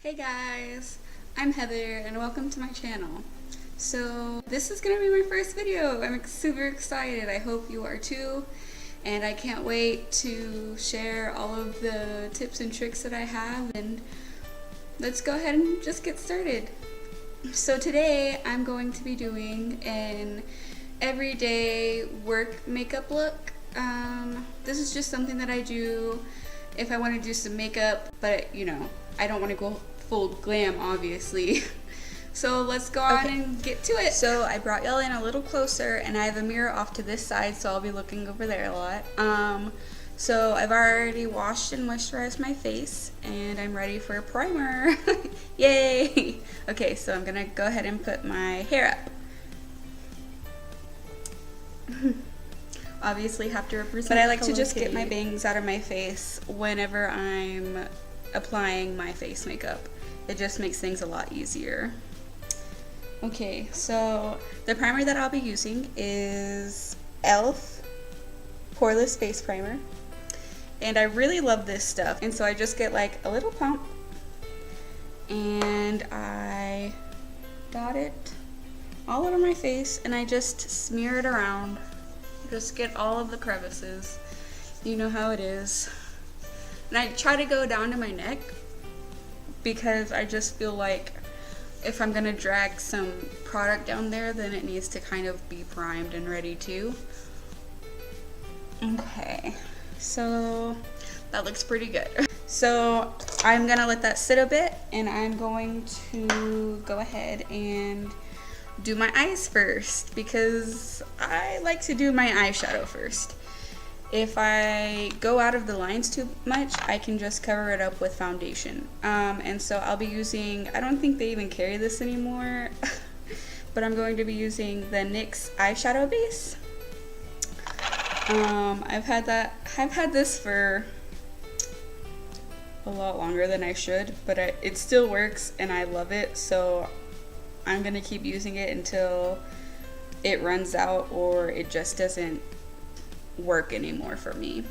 Hey guys, I'm Heather and welcome to my channel. So this is gonna be my first video. I'm super excited. I hope you are too. And I can't wait to share all of the tips and tricks that I have, and let's go ahead and just get started. So today I'm going to be doing an everyday work makeup look. This is just something that I do if I want to do some makeup, but you know, I don't want to go full glam, obviously. So let's go on and get to it. So I brought y'all in a little closer, and I have a mirror off to this side, so I'll be looking over there a lot. So I've already washed and moisturized my face, and I'm ready for a primer. Yay! Okay, so I'm gonna go ahead and put my hair up. Obviously have to represent, but I like to just get my bangs out of my face whenever I'm applying my face makeup. It just makes things a lot easier. Okay, so the primer that I'll be using is e.l.f. Poreless Face Primer, and I really love this stuff, and so I just get like a little pump and I dot it all over my face, and I just smear it around. Just get all of the crevices. You know how it is. And I try to go down to my neck because I just feel like if I'm gonna drag some product down there, then it needs to kind of be primed and ready too. Okay, so that looks pretty good. So I'm gonna let that sit a bit, and I'm going to go ahead and do my eyes first because I like to do my eyeshadow first. If I go out of the lines too much, I can just cover it up with foundation. And so I'll be using, I don't think they even carry this anymore, but I'm going to be using the NYX eyeshadow base. I've had this for a lot longer than I should, but it still works and I love it, so I'm gonna keep using it until it runs out or it just doesn't work anymore for me.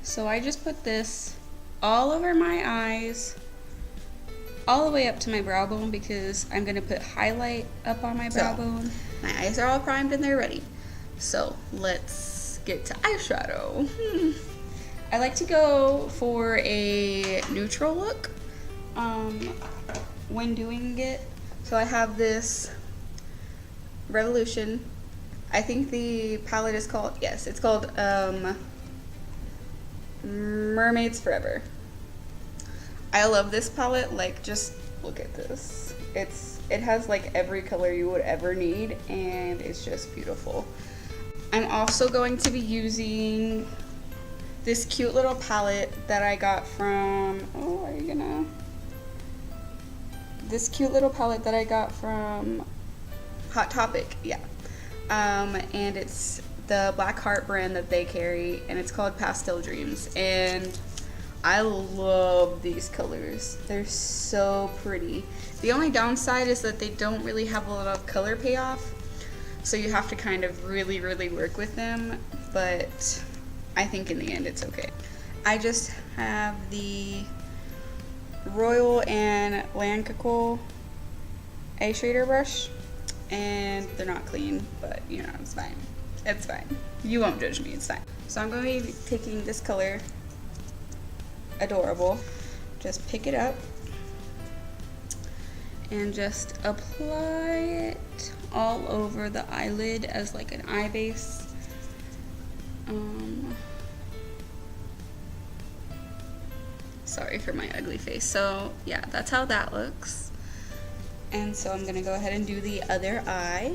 So I just put this all over my eyes, all the way up to my brow bone, because I'm gonna put highlight up on my brow bone. My eyes are all primed and they're ready. So let's get to eyeshadow. I like to go for a neutral look when doing it. So I have this Revolution. I think the palette is called, yes, it's called Mermaids Forever. I love this palette. Like, just look at this. It has like every color you would ever need, and it's just beautiful. I'm also going to be using this cute little palette that I got from, this cute little palette that I got from Hot Topic, yeah. And it's the Black Heart brand that they carry, and it's called Pastel Dreams, and I love these colors. They're so pretty. The only downside is that they don't really have a lot of color payoff, so you have to kind of really work with them, but I think in the end it's okay. I just have the Royal and Lancôme eye shader brush, and they're not clean, but you know, it's fine. It's fine. You won't judge me, it's fine. So I'm going to be taking this color, Adorable, just pick it up and just apply it all over the eyelid as like an eye base. Sorry for my ugly face. So yeah, that's how that looks. And so I'm gonna go ahead and do the other eye.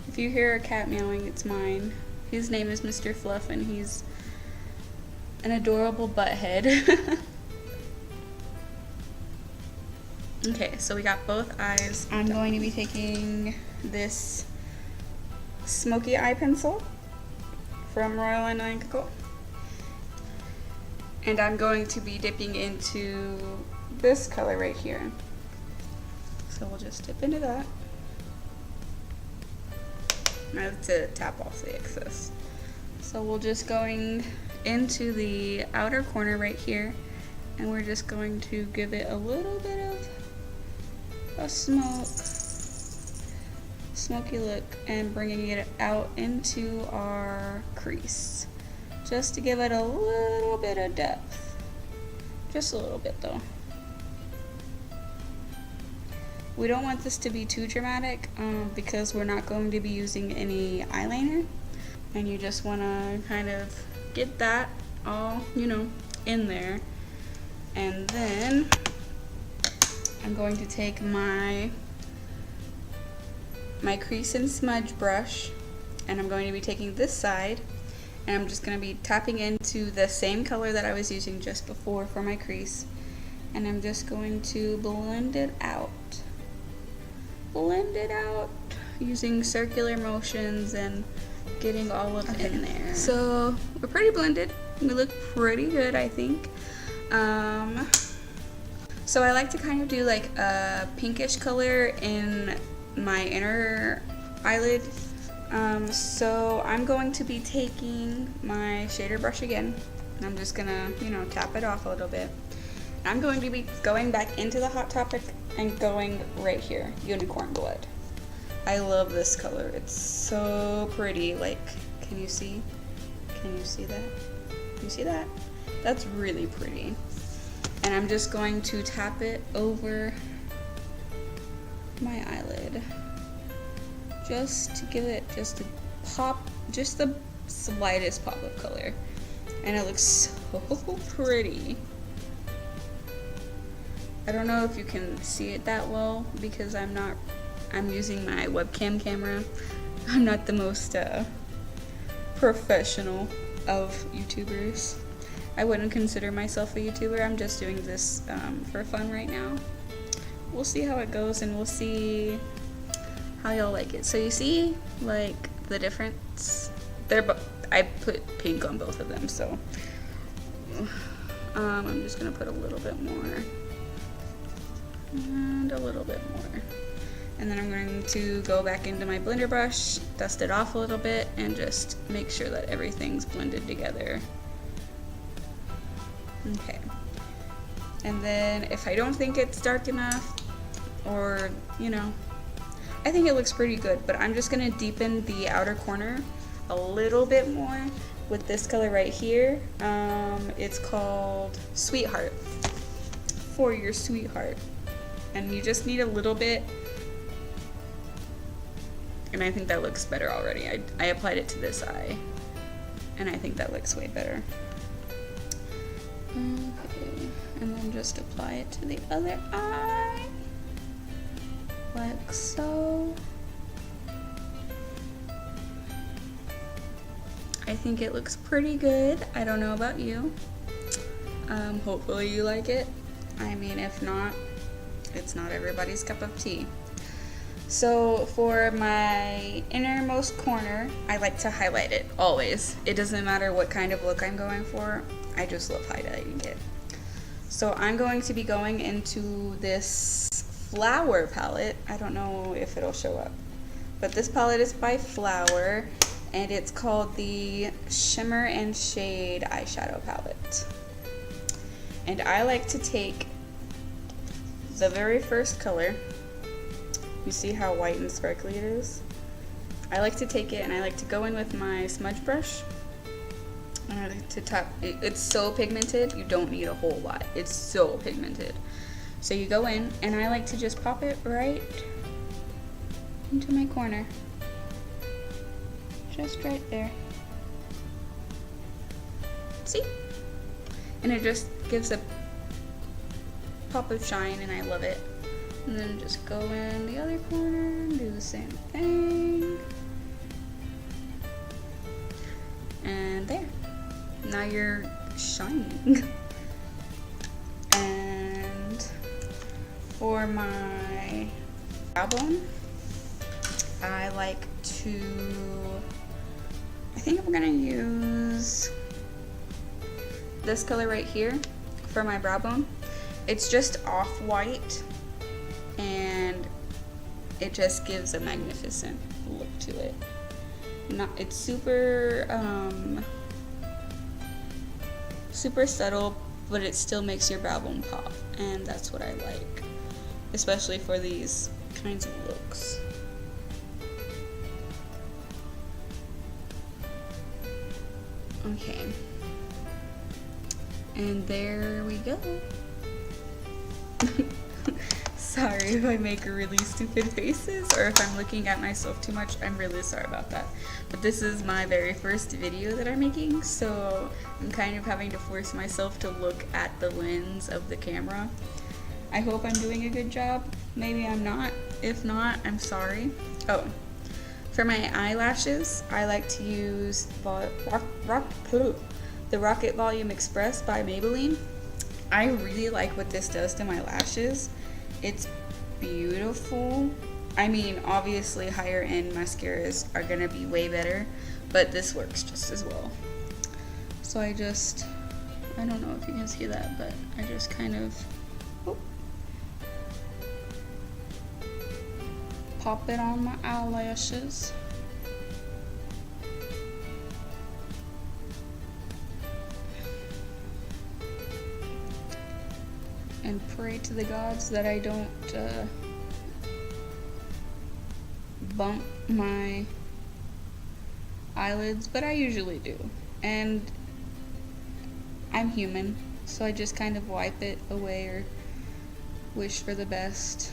If you hear a cat meowing, it's mine. His name is Mr. Fluff, and he's an adorable butthead. Okay, so we got both eyes. I'm going to be taking this smoky eye pencil from Royal and Lancôme, and I'm going to be dipping into this color right here. So we'll just dip into that. I have to tap off the excess. So we'll just going into the outer corner right here and we're just going to give it a little bit of a smoky look and bringing it out into our crease, just to give it a little bit of depth, just a little bit though. We don't want this to be too dramatic because we're not going to be using any eyeliner, and you just want to kind of get that all, you know, in there. And then I'm going to take my crease and smudge brush, and I'm going to be taking this side, and I'm just going to be tapping into the same color that I was using just before for my crease, and I'm just going to blend it out using circular motions and getting all of it in there. So we're pretty blended. We look pretty good, I think. So I like to kind of do like a pinkish color in my inner eyelid. So I'm going to be taking my shader brush again, and I'm just gonna, you know, tap it off a little bit. I'm going to be going back into the Hot Topic and going right here, Unicorn Blood. I love this color. It's so pretty. Like, can you see? Can you see that? Can you see that? That's really pretty. And I'm just going to tap it over my eyelid, just to give it just a pop, just the slightest pop of color. And it looks so pretty. I don't know if you can see it that well because I'm using my webcam camera. I'm not the most professional of YouTubers. I wouldn't consider myself a YouTuber. I'm just doing this for fun right now. We'll see how it goes, and we'll see how y'all like it. So you see, like, the difference? I put pink on both of them, so I'm just gonna put a little bit more. And a little bit more. And then I'm going to go back into my blender brush, dust it off a little bit, and just make sure that everything's blended together. Okay. And then if I don't think it's dark enough, or, you know, I think it looks pretty good, but I'm just going to deepen the outer corner a little bit more with this color right here. It's called Sweetheart, For Your Sweetheart. And you just need a little bit, and I think that looks better already. I applied it to this eye, and I think that looks way better. Okay, and then just apply it to the other eye, like so. I think it looks pretty good. I don't know about you. Hopefully you like it. I mean, if not, it's not everybody's cup of tea. So for my innermost corner, I like to highlight it always. It doesn't matter what kind of look I'm going for. I just love highlighting it. So I'm going to be going into this Flower palette. I don't know if it'll show up, but this palette is by Flower, and it's called the Shimmer and Shade Eyeshadow Palette. And I like to take the very first color. You see how white and sparkly it is? I like to take it and I like to go in with my smudge brush, and I like to tap it. It's so pigmented, you don't need a whole lot. It's so pigmented. So you go in, and I like to just pop it right into my corner. Just right there. See? And it just gives a pop of shine, and I love it. And then just go in the other corner and do the same thing. And there. Now you're shining. And for my brow bone, I like to, I think I'm gonna use this color right here for my brow bone. It's just off-white, and it just gives a magnificent look to it. It's super super subtle, but it still makes your brow bone pop, and that's what I like, especially for these kinds of looks. Okay, and there we go. Sorry if I make really stupid faces or if I'm looking at myself too much. I'm really sorry about that. But this is my very first video that I'm making, so I'm kind of having to force myself to look at the lens of the camera. I hope I'm doing a good job. Maybe I'm not. If not, I'm sorry. Oh, for my eyelashes, I like to use the Rocket Volume Express by Maybelline. I really like what this does to my lashes. It's beautiful. I mean, obviously higher end mascaras are gonna be way better, but this works just as well. So I don't know if you can see that, but I just kind of pop it on my eyelashes. And pray to the gods that I don't bump my eyelids, but I usually do. And I'm human, so I just kind of wipe it away or wish for the best.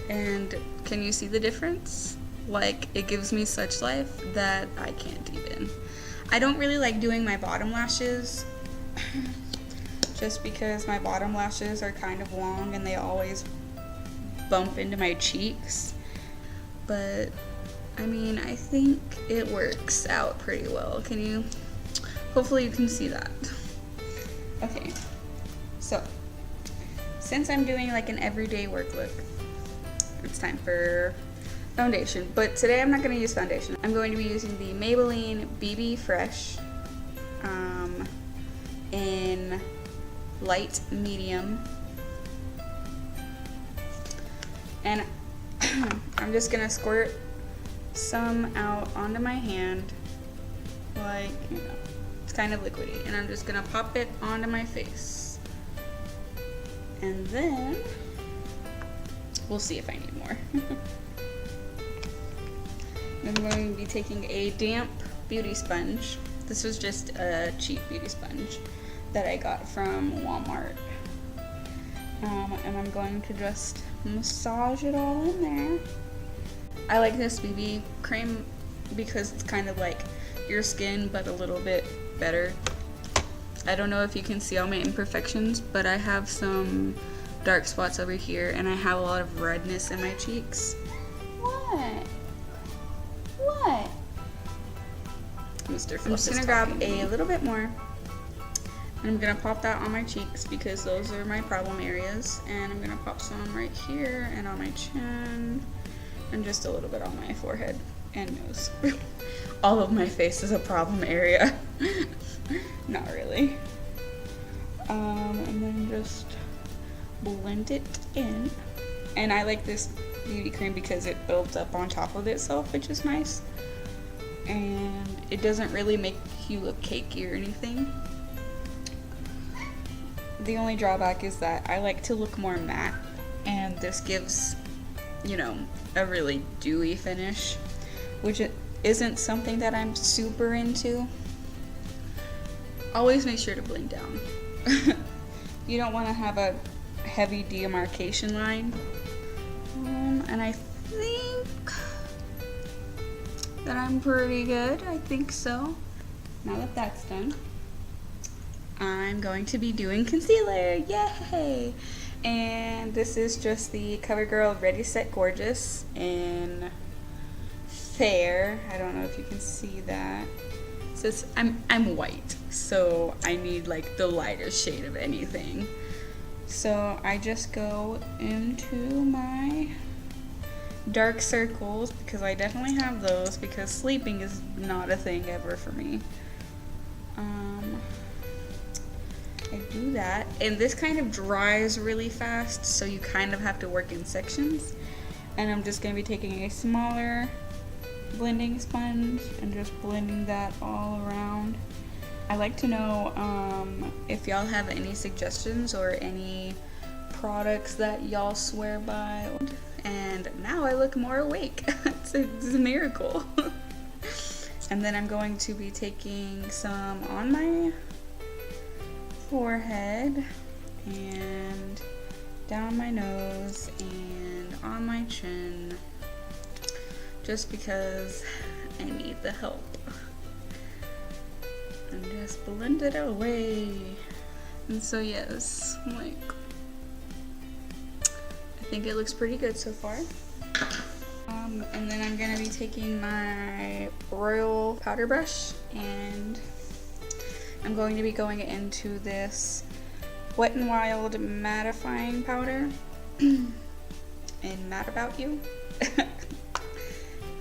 And can you see the difference? Like, it gives me such life that I can't even. I don't really like doing my bottom lashes just because my bottom lashes are kind of long and they always bump into my cheeks. But I mean, I think it works out pretty well. Hopefully you can see that. Okay, so since I'm doing like an everyday work look, it's time for foundation. But today I'm not going to use foundation. I'm going to be using the Maybelline BB Fresh in light medium, and I'm just gonna squirt some out onto my hand, like, you know, it's kind of liquidy, and I'm just gonna pop it onto my face, and then we'll see if I need more. I'm going to be taking a damp beauty sponge. This was just a cheap beauty sponge that I got from Walmart. And I'm going to just massage it all in there. I like this BB cream because it's kind of like your skin, but a little bit better. I don't know if you can see all my imperfections, but I have some dark spots over here, and I have a lot of redness in my cheeks. What? I'm just gonna grab a little bit more, and I'm gonna pop that on my cheeks because those are my problem areas, and I'm gonna pop some right here and on my chin and just a little bit on my forehead and nose. All of my face is a problem area. Not really. And then just blend it in. And I like this beauty cream because it builds up on top of itself, which is nice. And it doesn't really make you look cakey or anything. The only drawback is that I like to look more matte, and this gives, you know, a really dewy finish, which it isn't something that I'm super into. Always make sure to blend down. You don't want to have a heavy demarcation line. And I think that I'm pretty good. I think so. Now that that's done, I'm going to be doing concealer. Yay! And this is just the CoverGirl Ready Set Gorgeous in Fair. I don't know if you can see that. It says I'm white, so I need like the lighter shade of anything. So I just go into my dark circles because I definitely have those because sleeping is not a thing ever for me. I do that, and this kind of dries really fast, so you kind of have to work in sections. And I'm just going to be taking a smaller blending sponge and just blending that all around. I'd like to know if y'all have any suggestions or any products that y'all swear by. And now I look more awake. It's a miracle. And then I'm going to be taking some on my forehead and down my nose and on my chin, just because I need the help. And just blend it away. And so yes, like, I think it looks pretty good so far. And then I'm gonna be taking my Royal powder brush, and I'm going to be going into this Wet n Wild mattifying powder in Mad About You.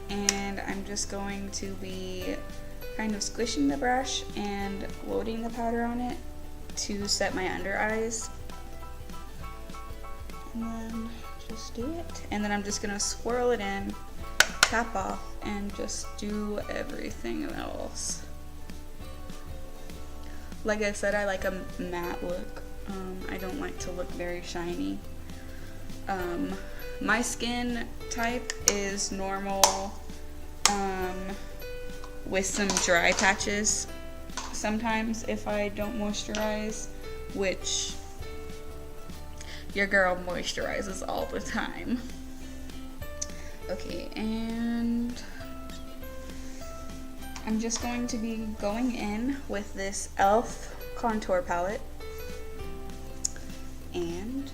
And I'm just going to be kind of squishing the brush and loading the powder on it to set my under eyes. And then just do it. And then I'm just gonna swirl it in, tap off, and just do everything else. Like I said, I like a matte look. I don't like to look very shiny. My skin type is normal, with some dry patches sometimes if I don't moisturize, which your girl moisturizes all the time. Okay, and I'm just going to be going in with this e.l.f. contour palette, and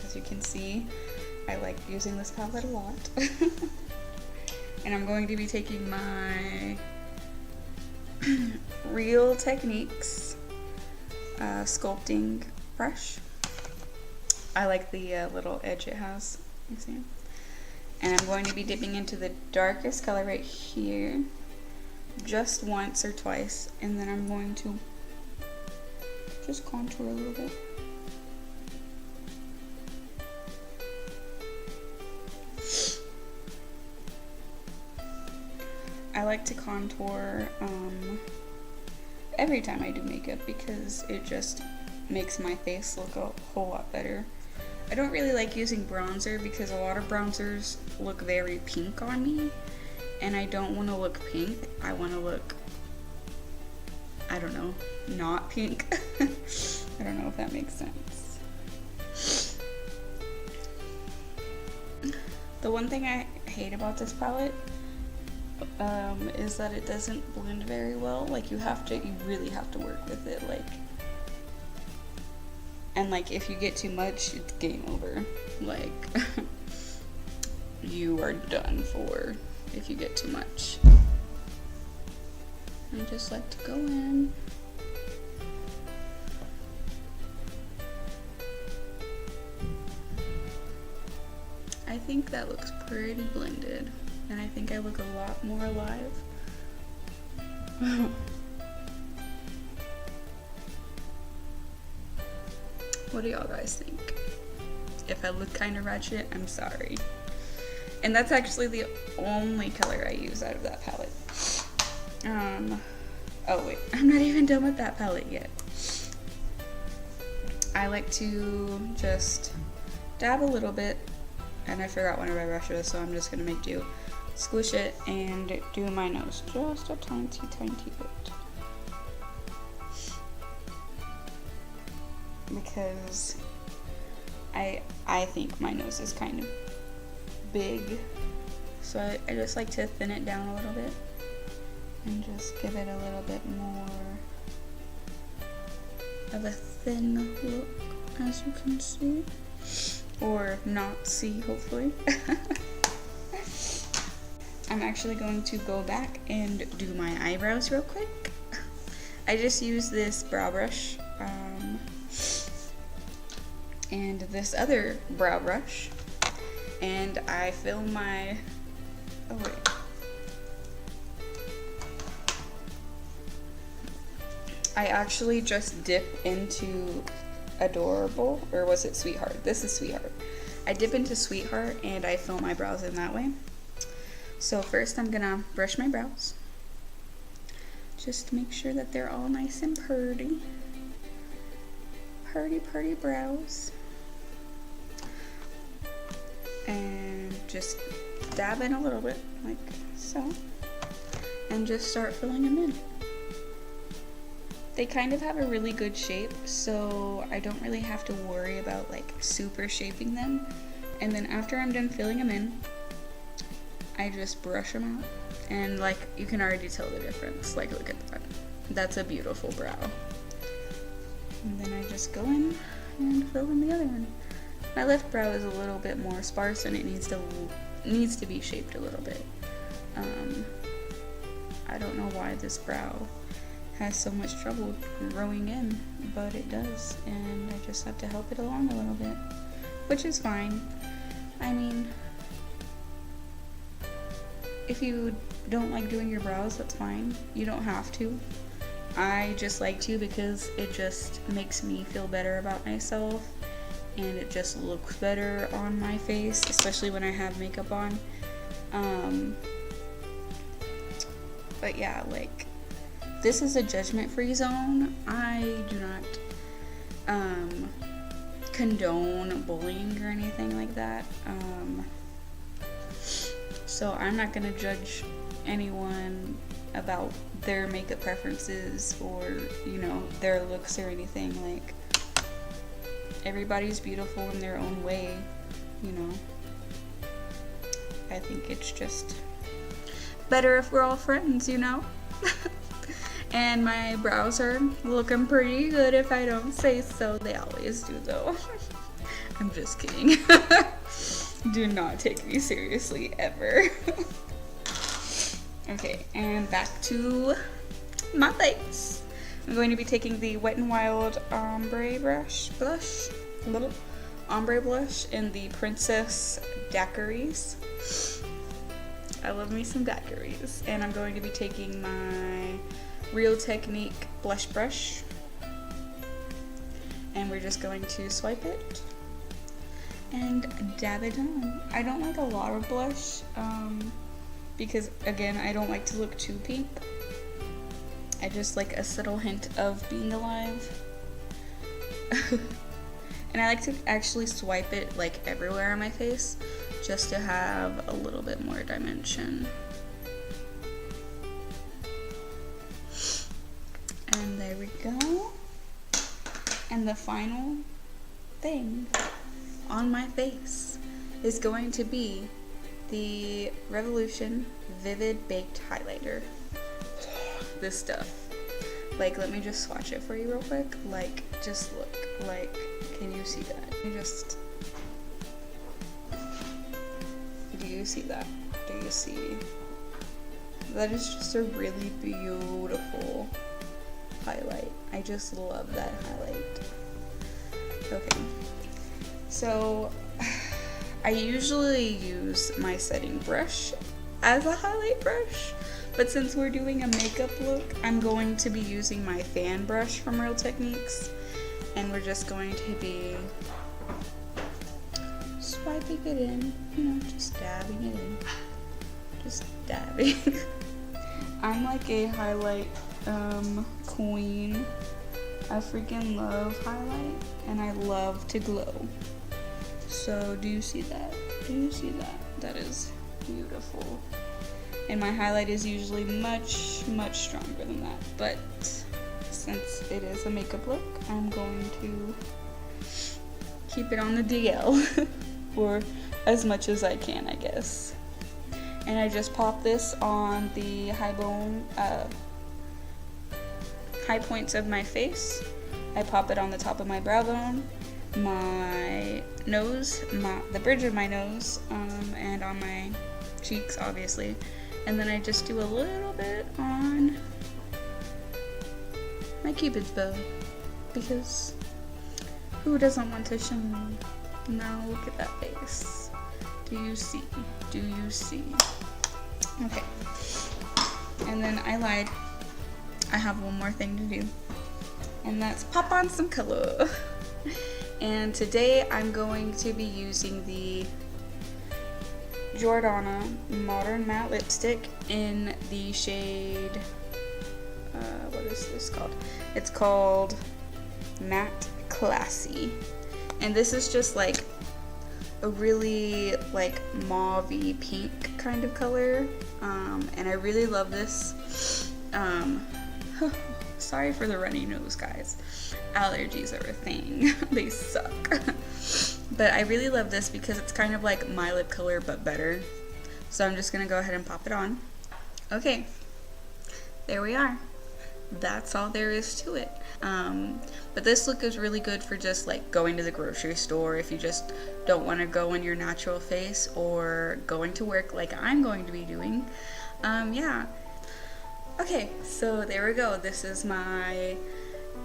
as you can see, I like using this palette a lot. And I'm going to be taking my Real Techniques sculpting brush. I like the little edge it has, you see? And I'm going to be dipping into the darkest color right here just once or twice, and then I'm going to just contour a little bit. I like to contour every time I do makeup because it just makes my face look a whole lot better. I don't really like using bronzer because a lot of bronzers look very pink on me, and I don't want to look pink. I want to look, I don't know, not pink. I don't know if that makes sense. The one thing I hate about this palette is that it doesn't blend very well. Like, you really have to work with it, like, and like if you get too much, it's game over. Like, you are done for if you get too much. I just like to go in. I think that looks pretty blended, and I think I look a lot more alive. What do y'all guys think? If I look kind of ratchet, I'm sorry. And that's actually the only color I use out of that palette. Oh wait, I'm not even done with that palette yet. I like to just dab a little bit, and I forgot one of my brushes, so I'm just gonna make do. Squish it and do my nose just a tiny bit. Because I think my nose is kind of big, so I just like to thin it down a little bit and just give it a little bit more of a thin look, as you can see, or not see, hopefully. I'm actually going to go back and do my eyebrows real quick. I just use this brow brush and this other brow brush, and I fill my, oh wait, I actually just dip into Adorable, or was it Sweetheart? This is Sweetheart. I dip into Sweetheart and I fill my brows in that way. So first I'm gonna brush my brows, just to make sure that they're all nice and purty. Purty brows. And just dab in a little bit, like so. And just start filling them in. They kind of have a really good shape, so I don't really have to worry about like super shaping them. And then after I'm done filling them in, I just brush them out. And like, you can already tell the difference. Like, look at that. That's a beautiful brow. And then I just go in and fill in the other one. My left brow is a little bit more sparse and it needs to be shaped a little bit. I don't know why this brow has so much trouble growing in, but it does, and I just have to help it along a little bit, which is fine. I mean, if you don't like doing your brows, that's fine. You don't have to. I just like to because it just makes me feel better about myself, and it just looks better on my face, especially when I have makeup on. But yeah, like, this is a judgment-free zone. I do not condone bullying or anything like that. So I'm not gonna judge anyone about their makeup preferences or, you know, their looks or anything. Like, everybody's beautiful in their own way, you know. I think it's just better if we're all friends, you know? And my brows are looking pretty good if I don't say so. They always do though. I'm just kidding. Do not take me seriously ever. Okay, and back to my face. I'm going to be taking the Wet n Wild ombre blush in the Princess Daiquiris. I love me some daiquiris. And I'm going to be taking my Real Technique blush brush, and we're just going to swipe it and dab it on. I don't like a lot of blush because, again, I don't like to look too pink. I just like a subtle hint of being alive. And I like to actually swipe it like everywhere on my face just to have a little bit more dimension. And there we go. And the final thing on my face is going to be the Revolution Vivid Baked Highlighter. This stuff. Like, let me just swatch it for you real quick. Like, just look. Like, can you see that? Do you see that? Do you see? That is just a really beautiful highlight. I just love that highlight. Okay, so I usually use my setting brush as a highlight brush, but since we're doing a makeup look, I'm going to be using my fan brush from Real Techniques, and we're just going to be swiping it in, you know, just dabbing it in. Just dabbing. I'm like a highlight queen. I freaking love highlight, and I love to glow. So do you see that? Do you see that? That is beautiful. And my highlight is usually much stronger than that, but since it is a makeup look, I'm going to keep it on the DL for as much as I can, I guess. And I just pop this on the high points of my face. I pop it on the top of my brow bone, my nose, the bridge of my nose, and on my cheeks, obviously. And then I just do a little bit on my Cupid's bow, because who doesn't want to shine? Now look at that face. Do you see? Do you see? Okay. And then I lied. I have one more thing to do, and that's pop on some color. And today I'm going to be using the Jordana Modern Matte Lipstick in the shade what is this called? It's called Matte Classy. And this is just like a really like mauve-y pink kind of color. And I really love this. Sorry for the runny nose, guys. Allergies are a thing. They suck. But I really love this because it's kind of like my lip color but better. So I'm just gonna go ahead and pop it on. Okay, there we are. That's all there is to it. But this look is really good for just like going to the grocery store if you just don't want to go in your natural face, or going to work like I'm going to be doing. Yeah. Okay, so there we go. This is my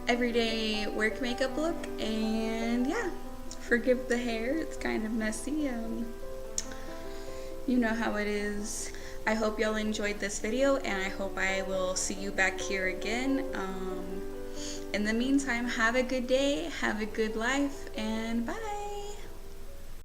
everyday work makeup look, and yeah, forgive the hair, it's kind of messy. You know how it is. I hope y'all enjoyed this video, and I hope I will see you back here again. In the meantime, have a good day, have a good life, and bye.